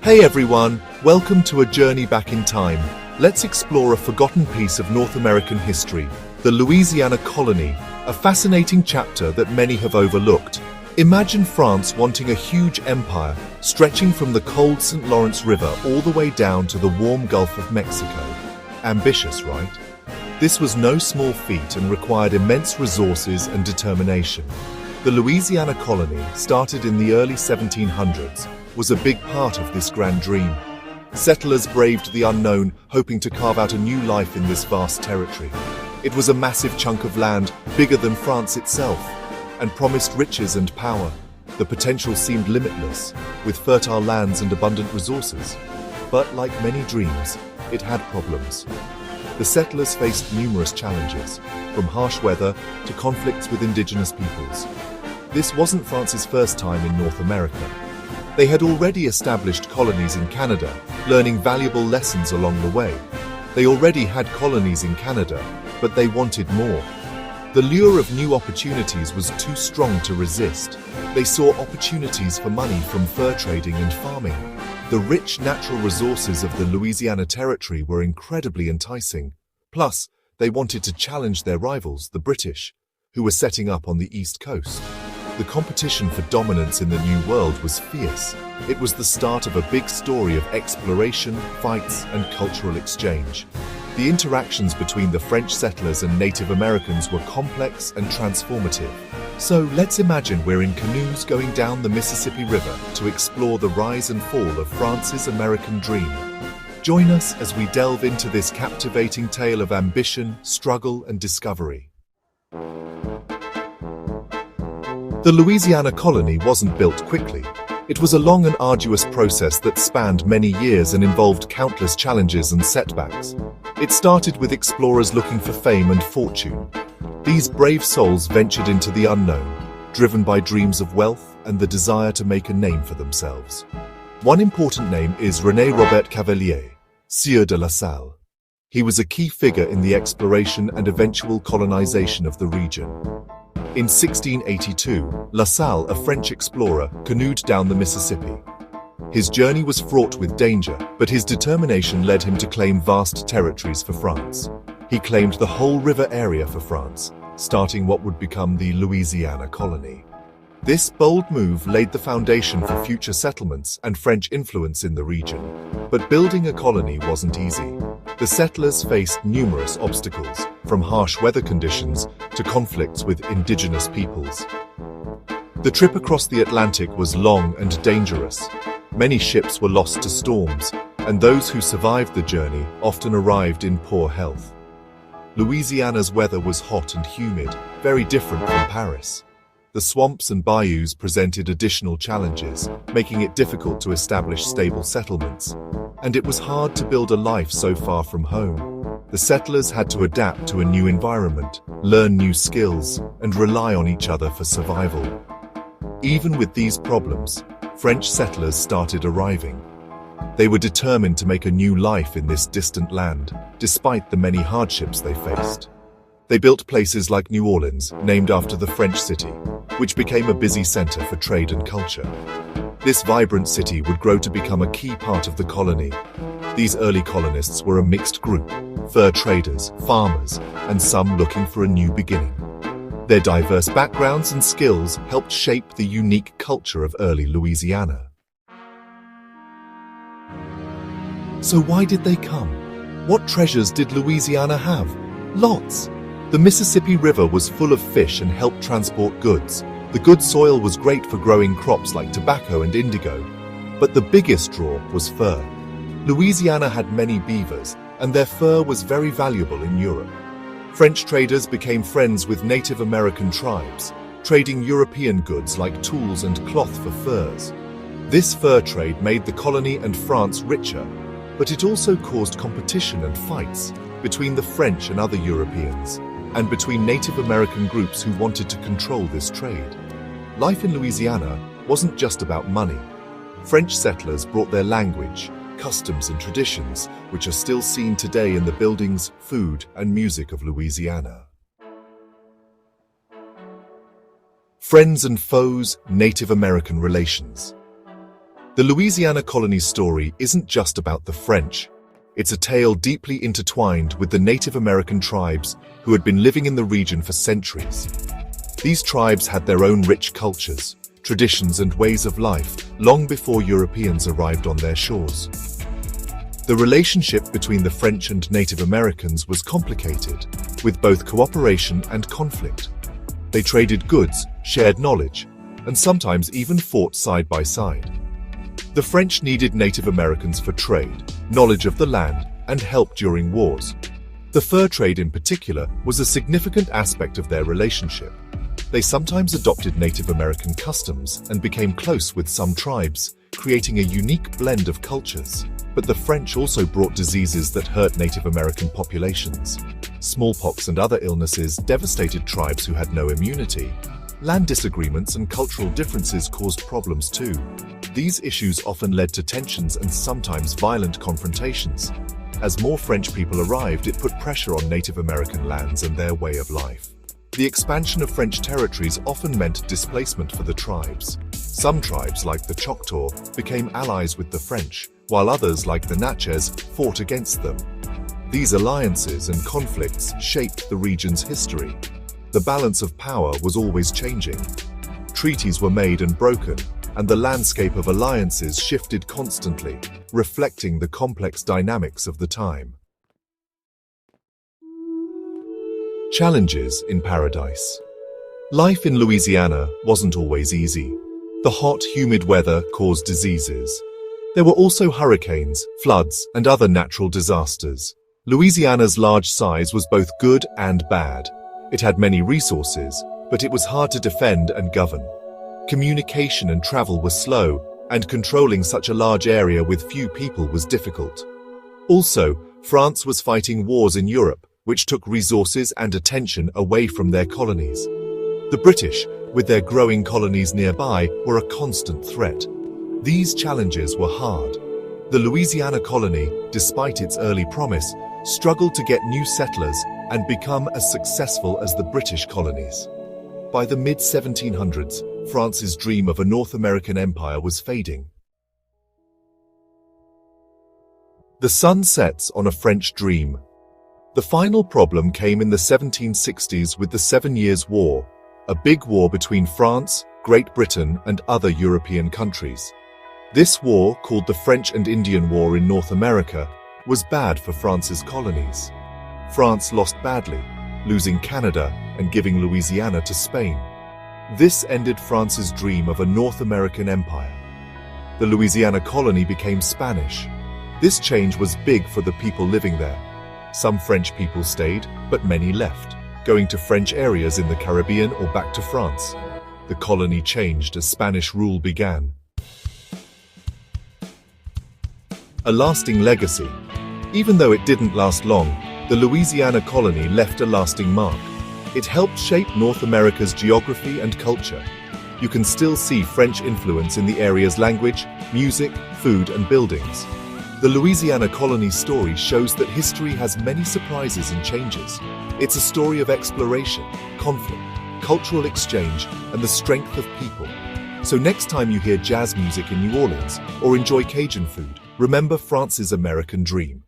Hey everyone, welcome to a journey back in time. Let's explore a forgotten piece of North American history, the Louisiana Colony, a fascinating chapter that many have overlooked. Imagine France wanting a huge empire, stretching from the cold St. Lawrence River all the way down to the warm Gulf of Mexico. Ambitious, right? This was no small feat and required immense resources and determination. The Louisiana Colony, started in the early 1700s, was a big part of this grand dream. Settlers braved the unknown, hoping to carve out a new life in this vast territory. It was a massive chunk of land, bigger than France itself, and promised riches and power. The potential seemed limitless, with fertile lands and abundant resources. But like many dreams, it had problems. The settlers faced numerous challenges, from harsh weather to conflicts with indigenous peoples. This wasn't France's first time in North America. They had already established colonies in Canada, learning valuable lessons along the way. They already had colonies in Canada, but they wanted more. The lure of new opportunities was too strong to resist. They saw opportunities for money from fur trading and farming. The rich natural resources of the Louisiana Territory were incredibly enticing. Plus, they wanted to challenge their rivals, the British, who were setting up on the East Coast. The competition for dominance in the New World was fierce. It was the start of a big story of exploration, fights, and cultural exchange. The interactions between the French settlers and Native Americans were complex and transformative. So let's imagine we're in canoes going down the Mississippi River to explore the rise and fall of France's American dream. Join us as we delve into this captivating tale of ambition, struggle, and discovery. The Louisiana Colony wasn't built quickly. It was a long and arduous process that spanned many years and involved countless challenges and setbacks. It started with explorers looking for fame and fortune. These brave souls ventured into the unknown, driven by dreams of wealth and the desire to make a name for themselves. One important name is Robert Cavelier, Sieur de La Salle. He was a key figure in the exploration and eventual colonization of the region. In 1682, La Salle, a French explorer, canoed down the Mississippi. His journey was fraught with danger, but his determination led him to claim vast territories for France. He claimed the whole river area for France, starting what would become the Louisiana Colony. This bold move laid the foundation for future settlements and French influence in the region. But building a colony wasn't easy. The settlers faced numerous obstacles, from harsh weather conditions to conflicts with indigenous peoples. The trip across the Atlantic was long and dangerous. Many ships were lost to storms, and those who survived the journey often arrived in poor health. Louisiana's weather was hot and humid, very different from Paris. The swamps and bayous presented additional challenges, making it difficult to establish stable settlements. And it was hard to build a life so far from home. The settlers had to adapt to a new environment, learn new skills, and rely on each other for survival. Even with these problems, French settlers started arriving. They were determined to make a new life in this distant land, despite the many hardships they faced. They built places like New Orleans, named after the French city, which became a busy center for trade and culture. This vibrant city would grow to become a key part of the colony. These early colonists were a mixed group, fur traders, farmers, and some looking for a new beginning. Their diverse backgrounds and skills helped shape the unique culture of early Louisiana. So why did they come? What treasures did Louisiana have? Lots. The Mississippi River was full of fish and helped transport goods. The good soil was great for growing crops like tobacco and indigo. But the biggest draw was fur. Louisiana had many beavers, and their fur was very valuable in Europe. French traders became friends with Native American tribes, trading European goods like tools and cloth for furs. This fur trade made the colony and France richer, but it also caused competition and fights between the French and other Europeans, and between Native American groups who wanted to control this trade. Life in Louisiana wasn't just about money. French settlers brought their language, customs and traditions, which are still seen today in the buildings, food, and music of Louisiana. Friends and foes, Native American relations. The Louisiana Colony story isn't just about the French. It's a tale deeply intertwined with the Native American tribes who had been living in the region for centuries. These tribes had their own rich cultures, traditions, and ways of life long before Europeans arrived on their shores. The relationship between the French and Native Americans was complicated, with both cooperation and conflict. They traded goods, shared knowledge, and sometimes even fought side by side. The French needed Native Americans for trade, knowledge of the land, and help during wars. The fur trade in particular was a significant aspect of their relationship. They sometimes adopted Native American customs and became close with some tribes, creating a unique blend of cultures. But the French also brought diseases that hurt Native American populations. Smallpox and other illnesses devastated tribes who had no immunity. Land disagreements and cultural differences caused problems too. These issues often led to tensions and sometimes violent confrontations. As more French people arrived, it put pressure on Native American lands and their way of life. The expansion of French territories often meant displacement for the tribes. Some tribes, like the Choctaw, became allies with the French, while others, like the Natchez, fought against them. These alliances and conflicts shaped the region's history. The balance of power was always changing. Treaties were made and broken, and the landscape of alliances shifted constantly, reflecting the complex dynamics of the time. Challenges in paradise. Life in Louisiana wasn't always easy. The hot, humid weather caused diseases. There were also hurricanes, floods, and other natural disasters. Louisiana's large size was both good and bad. It had many resources, but it was hard to defend and govern. Communication and travel were slow, and controlling such a large area with few people was difficult. Also, France was fighting wars in Europe, which took resources and attention away from their colonies. The British, with their growing colonies nearby, were a constant threat. These challenges were hard. The Louisiana Colony, despite its early promise, struggled to get new settlers and become as successful as the British colonies. By the mid-1700s, France's dream of a North American empire was fading. The sun sets on a French dream. The final problem came in the 1760s with the 7 Years' War, a big war between France, Great Britain, and other European countries. This war, called the French and Indian War in North America, was bad for France's colonies. France lost badly, losing Canada and giving Louisiana to Spain. This ended France's dream of a North American empire. The Louisiana Colony became Spanish. This change was big for the people living there. Some French people stayed, but many left, going to French areas in the Caribbean or back to France. The colony changed as Spanish rule began. A lasting legacy. Even though it didn't last long, the Louisiana Colony left a lasting mark. It helped shape North America's geography and culture. You can still see French influence in the area's language, music, food, and buildings. The Louisiana Colony story shows that history has many surprises and changes. It's a story of exploration, conflict, cultural exchange, and the strength of people. So next time you hear jazz music in New Orleans or enjoy Cajun food, remember France's American dream.